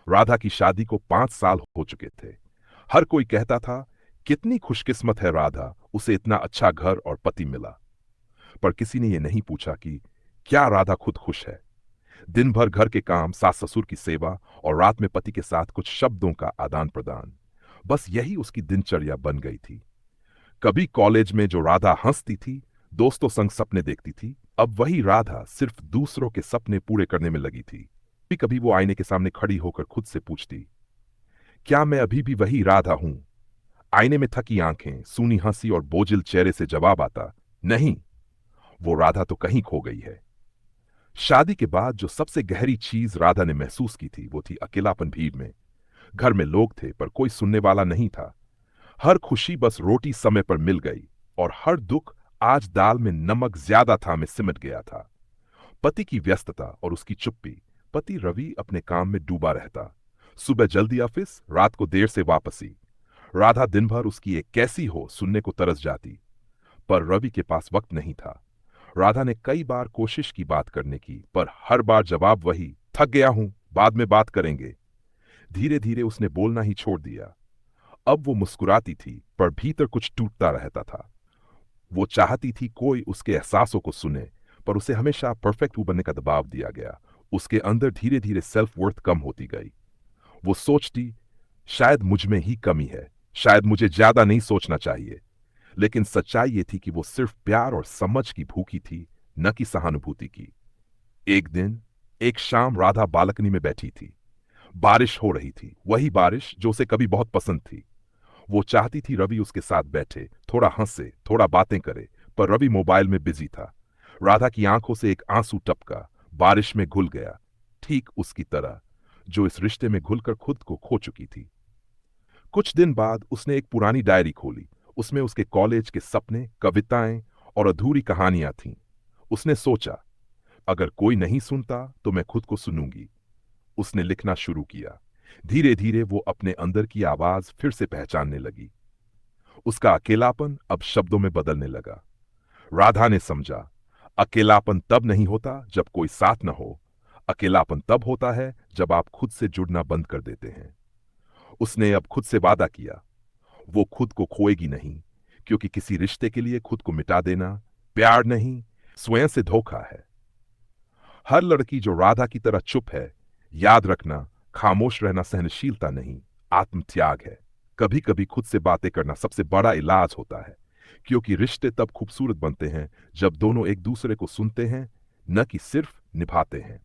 राधा की शादी को 5 साल हो चुके थे। हर कोई कहता था, कितनी खुशकिस्मत है राधा, उसे इतना अच्छा घर और पति मिला। पर किसी ने यह नहीं पूछा कि क्या राधा खुद खुश है। दिन भर घर के काम, सास ससुर की सेवा और रात में पति के साथ कुछ शब्दों का आदान प्रदान, बस यही उसकी दिनचर्या बन गई थी। कभी कॉलेज में जो राधा हंसती थी, दोस्तों संग सपने देखती थी, अब वही राधा सिर्फ दूसरों के सपने पूरे करने में लगी थी। कभी कभी वो आईने के सामने खड़ी होकर खुद से पूछती, क्या मैं अभी भी वही राधा हूं? आईने में थकी आंखें, सूनी हंसी और बोझिल चेहरे से जवाब आता, नहीं, वो राधा तो कहीं खो गई है। शादी के बाद जो सबसे गहरी चीज राधा ने महसूस की थी, वो थी अकेलापन। भीड़ में, घर में लोग थे पर कोई सुनने वाला नहीं था। हर खुशी बस रोटी समय पर मिल गई, और हर दुख आज दाल में नमक ज्यादा था में सिमट गया था। पति की व्यस्तता और उसकी चुप्पी। पति रवि अपने काम में डूबा रहता। सुबह जल्दी ऑफिस, रात को देर से वापसी। राधा दिन भर उसकी एक कैसी हो सुनने को तरस जाती। पर रवि के पास वक्त नहीं था। राधा ने कई बार कोशिश की बात करने की, पर हर बार जवाब वही, थक गया हूं, बाद में बात करेंगे। धीरे धीरे उसने बोलना ही छोड़ दिया। अब वो मुस्कुराती थी, पर भीतर कुछ टूटता रहता था। वो चाहती थी कोई उसके एहसासों को सुने, पर उसे हमेशा परफेक्ट बनने का दबाव दिया गया। उसके अंदर धीरे धीरे सेल्फ वर्थ कम होती गई। वो सोचती, शायद मुझ में ही कमी है, शायद मुझे ज्यादा नहीं सोचना चाहिए। लेकिन सच्चाई ये थी कि वो सिर्फ प्यार और समझ की भूखी थी, न कि सहानुभूति की। एक दिन, एक शाम राधा बालकनी में बैठी थी। बारिश हो रही थी, वही बारिश जो उसे कभी बहुत पसंद थी। वो चाहती थी रवि उसके साथ बैठे, थोड़ा हंसे, थोड़ा बातें करे, पर रवि मोबाइल में बिजी था। राधा की आंखों से एक आंसू टपका, बारिश में घुल गया, ठीक उसकी तरह, जो इस रिश्ते में घुलकर खुद को खो चुकी थी। कुछ दिन बाद उसने एक पुरानी डायरी खोली। उसमें उसके कॉलेज के सपने, कविताएं और अधूरी कहानियां थीं। उसने सोचा, अगर कोई नहीं सुनता तो मैं खुद को सुनूंगी। उसने लिखना शुरू किया। धीरे धीरे वो अपने अंदर की आवाज फिर से पहचानने लगी। उसका अकेलापन अब शब्दों में बदलने लगा। राधा ने समझा, अकेलापन तब नहीं होता जब कोई साथ न हो। अकेलापन तब होता है जब आप खुद से जुड़ना बंद कर देते हैं। उसने अब खुद से वादा किया, वो खुद को खोएगी नहीं, क्योंकि किसी रिश्ते के लिए खुद को मिटा देना प्यार नहीं, स्वयं से धोखा है। हर लड़की जो राधा की तरह चुप है, याद रखना, खामोश रहना सहनशीलता नहीं, आत्मत्याग है। कभी कभी खुद से बातें करना सबसे बड़ा इलाज होता है, क्योंकि रिश्ते तब खूबसूरत बनते हैं जब दोनों एक दूसरे को सुनते हैं, न कि सिर्फ निभाते हैं।